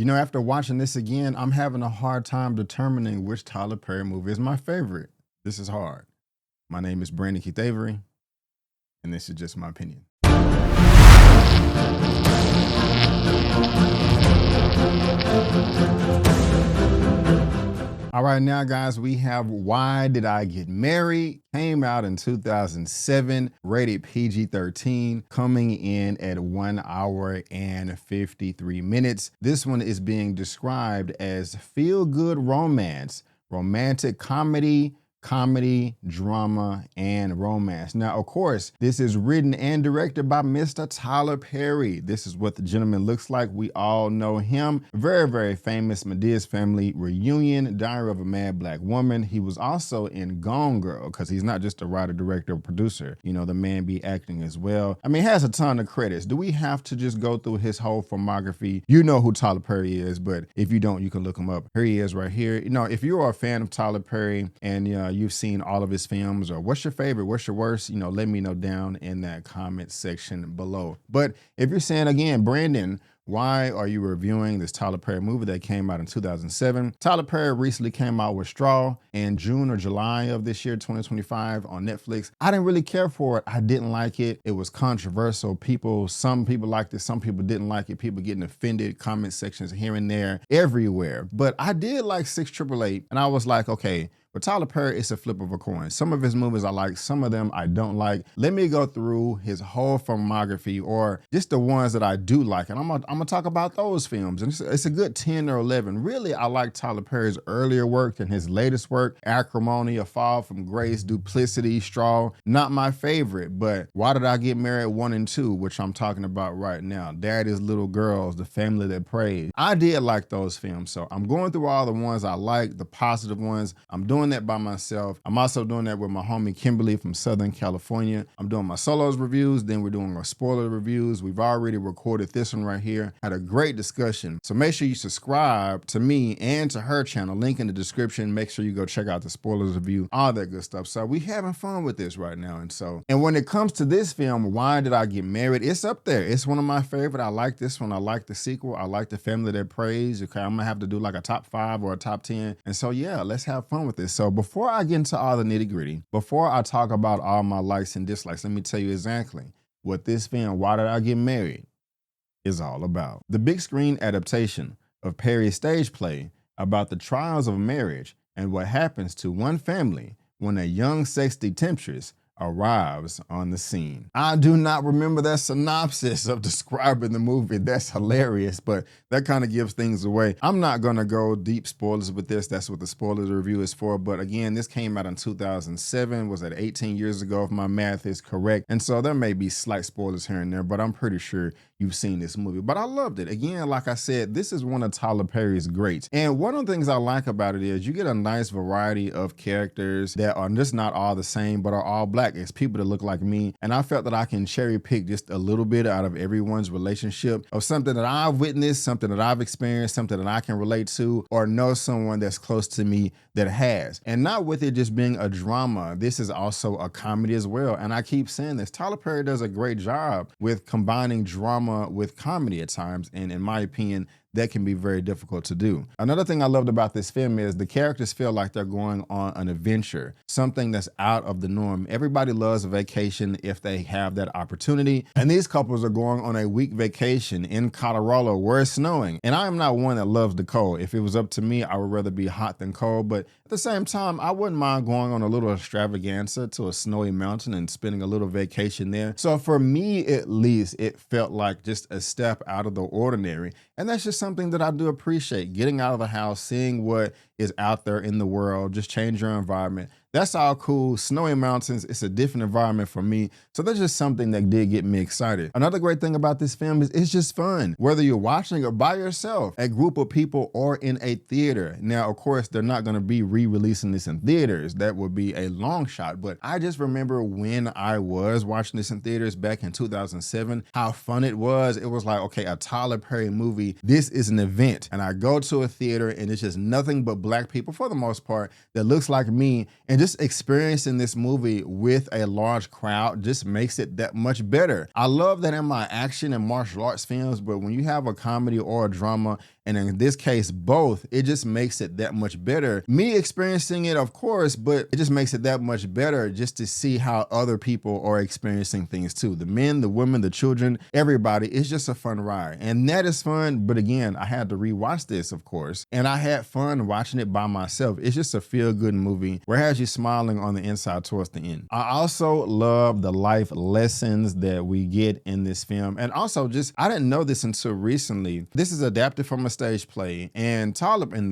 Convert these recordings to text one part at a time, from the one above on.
You know, after watching this again, I'm having a hard time determining which Tyler Perry movie is my favorite. This is hard. My name is Brandon Keith Avery, and this is just my opinion. All right, now, guys, we have Why Did I Get Married? Came out in 2007, rated PG-13, coming in at 1 hour and 53 minutes. This one is being described as feel-good romance, romantic comedy, drama, and romance. Now, of course, this is written and directed by Mr. Tyler Perry. This is what the gentleman looks like. We all know him. Very, very famous Medea's Family Reunion, Diary of a Mad Black Woman. He was also in Gone Girl, because he's not just a writer, director, or producer. You know, the man be acting as well. I mean, he has a ton of credits. Do we have to just go through his whole filmography? You know who Tyler Perry is, but if you don't, you can look him up. Here he is right here. You know, if you're a fan of Tyler Perry and you've seen all of his films, or what's your favorite, what's your worst, let me know down in that comment section below. But if you're saying, again, Brandon, why are you reviewing this Tyler Perry movie that came out in 2007? Tyler Perry recently came out with Straw in June or July of this year, 2025, on Netflix. I didn't really care for it. I didn't like it. It was controversial. Some people liked it, some people didn't like it. People getting offended, comment sections here and there, everywhere. But I did like 688, and I was like, okay, but Tyler Perry, it's a flip of a coin. Some of his movies I like, some of them I don't like. Let me go through his whole filmography, or just the ones that I do like, and I'm gonna talk about those films. And it's a good 10 or 11. Really, I like Tyler Perry's earlier work than his latest work. Acrimony, A Fall from Grace, Duplicity, Straw. Not my favorite, but Why Did I Get Married 1 and 2, which I'm talking about right now. Daddy's Little Girls, The Family That Prayed. I did like those films, so I'm going through all the ones I like, the positive ones. I'm doing that by myself. I'm also doing that with my homie Kimberly from Southern California. I'm doing my solos reviews, then we're doing our spoiler reviews. We've already recorded this one right here. Had a great discussion. So make sure you subscribe to me and to her channel. Link in the description. Make sure you go check out the spoilers review, all that good stuff. So we having fun with this right now. And when it comes to this film, Why Did I Get Married? It's up there. It's one of my favorite. I like this one. I like the sequel. I like The Family That Prays. Okay, I'm gonna have to do like a top 5 or a top 10. And so yeah, let's have fun with this. So before I get into all the nitty gritty, before I talk about all my likes and dislikes, let me tell you exactly what this film, Why Did I Get Married, is all about. The big screen adaptation of Perry's stage play about the trials of marriage and what happens to one family when a young sexy temptress arrives on the scene. I do not remember that synopsis of describing the movie. That's hilarious, but that kind of gives things away. I'm not gonna go deep spoilers with this. That's what the spoilers review is for. But again, this came out in 2007. Was that 18 years ago, if my math is correct? And so there may be slight spoilers here and there, but I'm pretty sure you've seen this movie. But I loved it. Again, like I said, this is one of Tyler Perry's greats. And one of the things I like about it is you get a nice variety of characters that are just not all the same, but are all black. It's people that look like me. And I felt that I can cherry pick just a little bit out of everyone's relationship of something that I've witnessed, something that I've experienced, something that I can relate to, or know someone that's close to me that has. And not with it just being a drama. This is also a comedy as well. And I keep saying this, Tyler Perry does a great job with combining drama with comedy at times. And in my opinion, that can be very difficult to do. Another thing I loved about this film is the characters feel like they're going on an adventure, something that's out of the norm. Everybody loves a vacation if they have that opportunity. And these couples are going on a week vacation in Colorado where it's snowing. And I am not one that loves the cold. If it was up to me, I would rather be hot than cold. But at the same time, I wouldn't mind going on a little extravaganza to a snowy mountain and spending a little vacation there. So for me, at least, it felt like just a step out of the ordinary. And that's just something that I do appreciate, getting out of the house, seeing what is out there in the world, just change your environment. That's all cool. Snowy mountains, it's a different environment for me. So that's just something that did get me excited. Another great thing about this film is it's just fun. Whether you're watching it by yourself, a group of people, or in a theater. Now, of course, they're not gonna be re-releasing this in theaters. That would be a long shot. But I just remember when I was watching this in theaters back in 2007, how fun it was. It was like, okay, a Tyler Perry movie, this is an event. And I go to a theater and it's just nothing but black people for the most part that looks like me, and just experiencing this movie with a large crowd just makes it that much better. I love that in my action and martial arts films, but when you have a comedy or a drama and in this case, both, it just makes it that much better. Me experiencing it, of course, but it just makes it that much better just to see how other people are experiencing things too. The men, the women, the children, everybody. It's just a fun ride. And that is fun. But again, I had to rewatch this, of course, and I had fun watching it by myself. It's just a feel-good movie where it has you smiling on the inside towards the end. I also love the life lessons that we get in this film. And also just, I didn't know this until recently. This is adapted from a stage play, and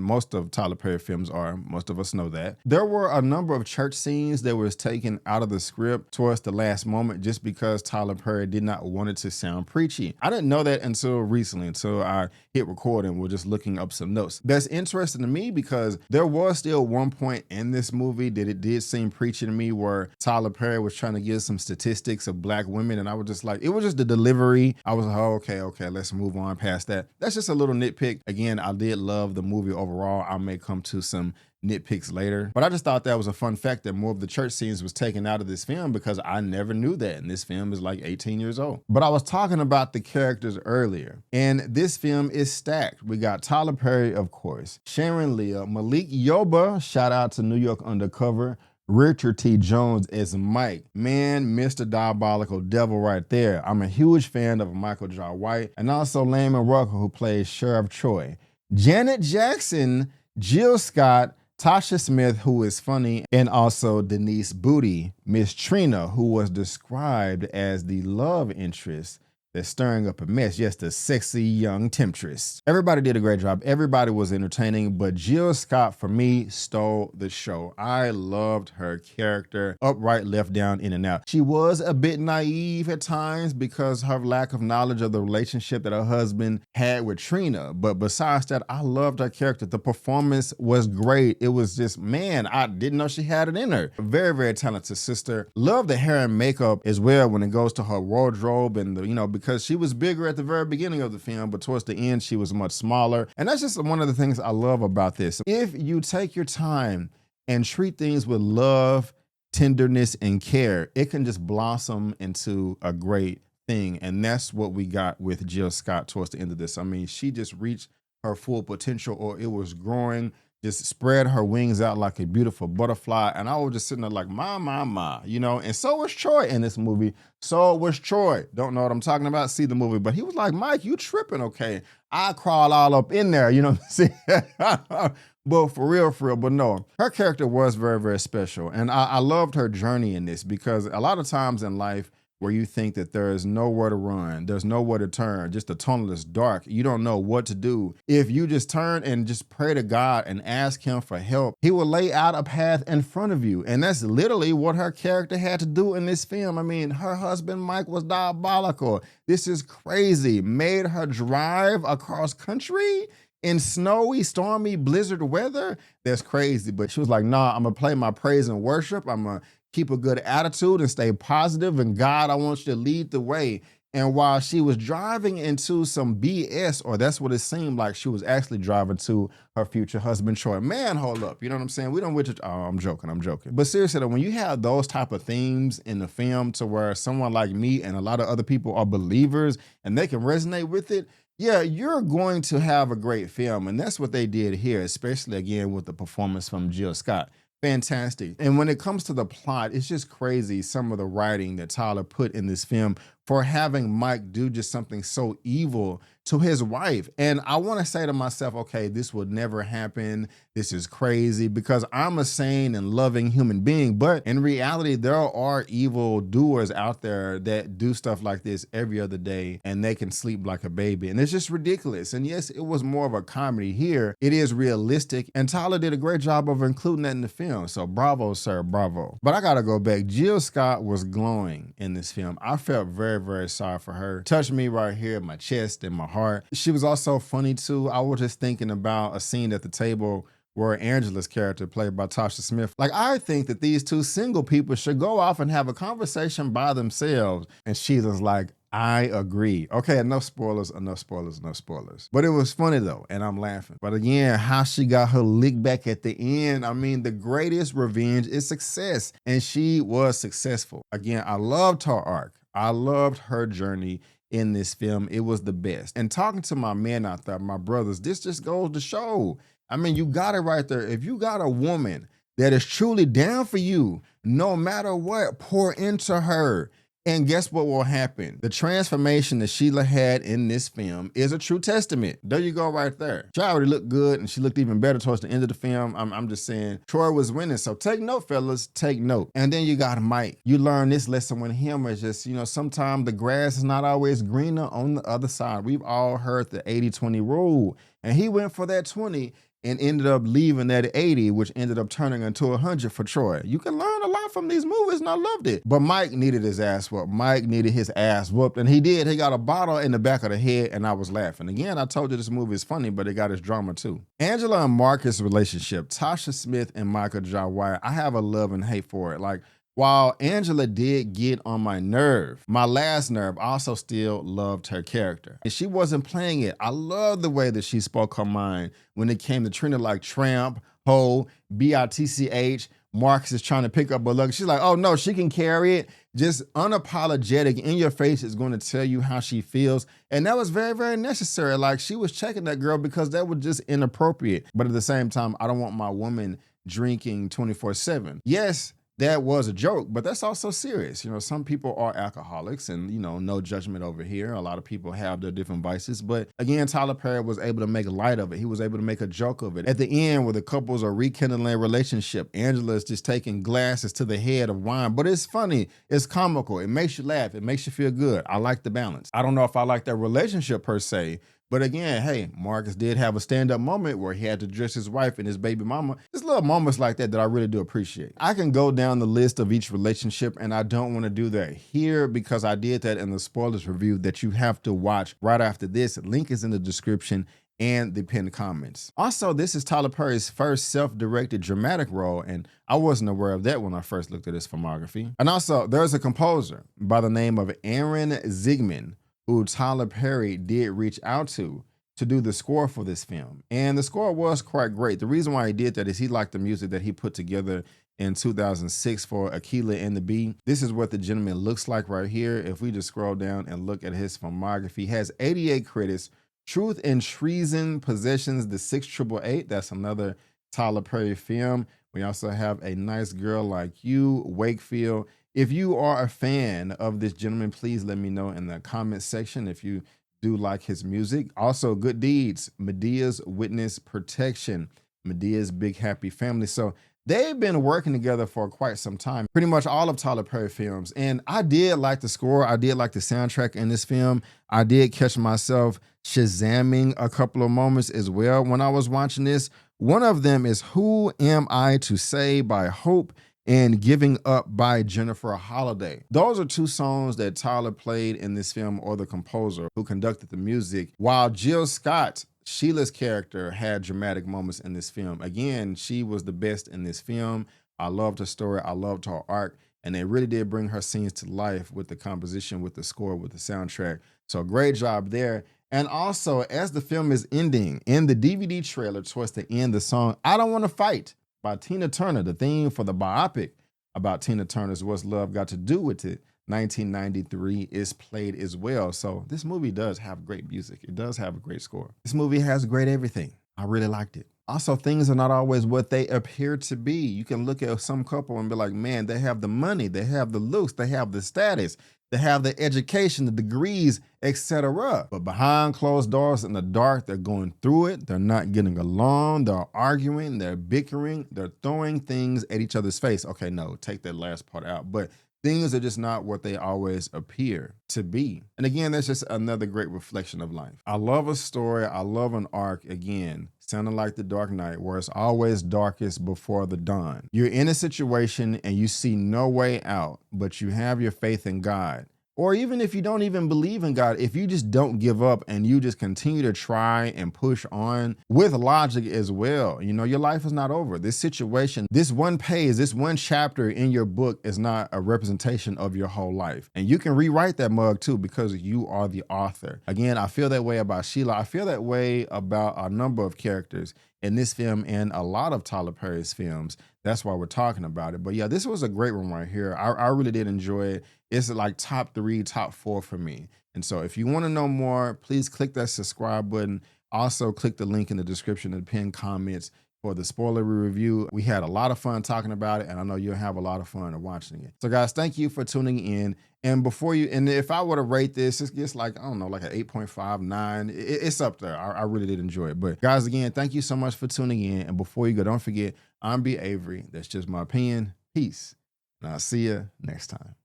most of Tyler Perry films are, most of us know that. There were a number of church scenes that was taken out of the script towards the last moment just because Tyler Perry did not want it to sound preachy. I didn't know that until recently, until I hit record and we're just looking up some notes. That's interesting to me because there was still one point in this movie that it did seem preachy to me where Tyler Perry was trying to give some statistics of Black women, and I was just like, it was just the delivery. I was like, oh, okay, let's move on past that. That's just a little nitpick. Again, I did love the movie overall. I may come to some nitpicks later, but I just thought that was a fun fact that more of the church scenes was taken out of this film because I never knew that, and this film is like 18 years old. But I was talking about the characters earlier, and this film is stacked. We got Tyler Perry, of course, Sharon Leah, Malik Yoba, shout out to New York Undercover, Richard T. Jones as Mike. Man, Mr. Diabolical Devil right there. I'm a huge fan of Michael Jai White, and also Layman Rucker, who plays Sheriff Troy. Janet Jackson, Jill Scott, Tasha Smith, who is funny, and also Denise Booty, Miss Trina, who was described as the love interest that's stirring up a mess. Yes, the sexy young temptress. Everybody did a great job. Everybody was entertaining, but Jill Scott, for me, stole the show. I loved her character, upright, left, down, in and out. She was a bit naive at times because her lack of knowledge of the relationship that her husband had with Trina. But besides that, I loved her character. The performance was great. It was just, man, I didn't know she had it in her. Very, very talented sister. Love the hair and makeup as well when it goes to her wardrobe and the, because she was bigger at the very beginning of the film, but towards the end, she was much smaller. And that's just one of the things I love about this. If you take your time and treat things with love, tenderness, and care, it can just blossom into a great thing. And that's what we got with Jill Scott towards the end of this. I mean, she just reached her full potential, or it was growing, just spread her wings out like a beautiful butterfly. And I was just sitting there like, my, and so was Troy in this movie. So was Troy. Don't know what I'm talking about. See the movie. But he was like, Mike, you tripping, okay? I crawl all up in there, you know what I'm saying? But for real, but no, her character was very, very special. And I loved her journey in this because a lot of times in life, where you think that there is nowhere to run, there's nowhere to turn, just the tunnel is dark, you don't know what to do. If you just turn and just pray to God and ask him for help, he will lay out a path in front of you. And that's literally what her character had to do in this film. I mean, her husband, Mike, was diabolical. This is crazy. Made her drive across country in snowy, stormy, blizzard weather. That's crazy. But she was like, nah, I'm gonna play my praise and worship. I'm gonna keep a good attitude and stay positive, and God, I want you to lead the way. And while she was driving into some BS, or that's what it seemed like, she was actually driving to her future husband, Troy. Man, hold up. You know what I'm saying? We don't witch. Oh, I'm joking. But seriously, though, when you have those type of themes in the film to where someone like me and a lot of other people are believers and they can resonate with it, yeah, you're going to have a great film. And that's what they did here, especially again with the performance from Jill Scott. Fantastic. And when it comes to the plot, it's just crazy some of the writing that Tyler put in this film for having Mike do just something so evil to his wife. And I want to say to myself, okay, this would never happen. This is crazy because I'm a sane and loving human being. But in reality, there are evil doers out there that do stuff like this every other day and they can sleep like a baby. And it's just ridiculous. And yes, it was more of a comedy here. It is realistic. And Tyler did a great job of including that in the film. So bravo, sir, bravo. But I got to go back. Jill Scott was glowing in this film. I felt very, very sorry for her. Touched me right here, my chest and my heart. She was also funny too. I was just thinking about a scene at the table where Angela's character, played by Tasha Smith. Like, I think that these two single people should go off and have a conversation by themselves. And she was like, I agree. Okay, enough spoilers. But it was funny though, and I'm laughing. But again, how she got her lick back at the end. I mean, the greatest revenge is success. And she was successful. Again, I loved her arc. I loved her journey. in this film. It was the best. And talking to my men out there, my brothers, this just goes to show. I mean, you got it right there. If you got a woman that is truly down for you, no matter what, pour into her. And guess what will happen? The transformation that Sheila had in this film is a true testament. There you go right there. She already looked good and she looked even better towards the end of the film. I'm just saying Troy was winning. So take note, fellas, take note. And then you got Mike. You learn this lesson with him is just, sometimes the grass is not always greener on the other side. We've all heard the 80-20 rule. And he went for that 20 and ended up leaving that 80, which ended up turning into 100 for Troy. You can learn a lot from these movies, and I loved it. But Mike needed his ass whooped. Mike needed his ass whooped, and he did. He got a bottle in the back of the head, and I was laughing. Again, I told you this movie is funny, but it got its drama too. Angela and Marcus' relationship, Tasha Smith and Michael Jai White, I have a love and hate for it. Like, while Angela did get on my nerve, my last nerve also still loved her character. And she wasn't playing it. I love the way that she spoke her mind when it came to Trina like tramp, hoe, bitch. Marcus is trying to pick up a luggage. She's like, oh no, she can carry it. Just unapologetic, in your face is going to tell you how she feels. And that was very, very necessary. Like, she was checking that girl because that was just inappropriate. But at the same time, I don't want my woman drinking 24/7. Yes, that was a joke, but that's also serious. Some people are alcoholics and, no judgment over here. A lot of people have their different vices. But again, Tyler Perry was able to make light of it. He was able to make a joke of it. At the end, where the couples are rekindling a relationship, Angela is just taking glasses to the head of wine. But it's funny. It's comical. It makes you laugh. It makes you feel good. I like the balance. I don't know if I like that relationship per se. But again, hey, Marcus did have a stand-up moment where he had to dress his wife and his baby mama. Just little moments like that I really do appreciate. I can go down the list of each relationship, and I don't want to do that here because I did that in the spoilers review that you have to watch right after this. Link is in the description and the pinned comments. Also, this is Tyler Perry's first self-directed dramatic role, and I wasn't aware of that when I first looked at his filmography. And also, there's a composer by the name of Aaron Zigman, who Tyler Perry did reach out to do the score for this film. And the score was quite great. The reason why he did that is he liked the music that he put together in 2006 for Akeelah and the Bee. This is what the gentleman looks like right here. If we just scroll down and look at his filmography, he has 88 credits. Truth and Treason, Possessions, The 6888. That's another Tyler Perry film. We also have A Nice Girl Like You, Wakefield. If you are a fan of this gentleman, please let me know in the comment section if you do like his music. Also, Good Deeds, Medea's Witness Protection, Medea's Big Happy Family. So they've been working together for quite some time, pretty much all of Tyler Perry films. And I did like the score. I did like the soundtrack in this film. I did catch myself Shazamming a couple of moments as well when I was watching this. One of them is Who Am I to Say by Hope and Giving Up by Jennifer Holliday. Those are two songs that Tyler played in this film, or the composer who conducted the music, while Jill Scott, Sheila's character, had dramatic moments in this film. Again, she was the best in this film. I loved her story. I loved her arc. And they really did bring her scenes to life with the composition, with the score, with the soundtrack. So great job there. And also, as the film is ending, in the DVD trailer towards the end, the song I Don't Want to Fight by Tina Turner, the theme for the biopic about Tina Turner's What's Love Got to Do with It, 1993, is played as well. So this movie does have great music. It does have a great score. This movie has great everything. I really liked it. Also, things are not always what they appear to be. You can look at some couple and be like, man, they have the money, they have the looks, they have the status, they have the education, the degrees, etc. But behind closed doors in the dark, they're going through it. They're not getting along. They're arguing. They're bickering. They're throwing things at each other's face. Okay, no, take that last part out. But things are just not what they always appear to be. And again, that's just another great reflection of life. I love a story. I love an arc, again, sounding like The Dark Knight, where it's always darkest before the dawn. You're in a situation and you see no way out, but you have your faith in God. Or even if you don't even believe in God, if you just don't give up and you just continue to try and push on with logic as well, your life is not over. This situation, this one page, this one chapter in your book is not a representation of your whole life. And you can rewrite that mug too, because you are the author. Again, I feel that way about Sheila. I feel that way about a number of characters in this film and a lot of Tyler Perry's films. That's why we're talking about it. But yeah, this was a great one right here. I really did enjoy it. It's like top 3, top 4 for me. And so if you want to know more, please click that subscribe button. Also, click the link in the description and the pinned comments for the spoiler review. We had a lot of fun talking about it, and I know you'll have a lot of fun watching it. So guys, thank you for tuning in. And if I were to rate this, it gets like, I don't know, like an 8.59. It's up there. I really did enjoy it. But guys, again, thank you so much for tuning in. And before you go, don't forget, I'm B. Avery. That's just my opinion. Peace. And I'll see you next time.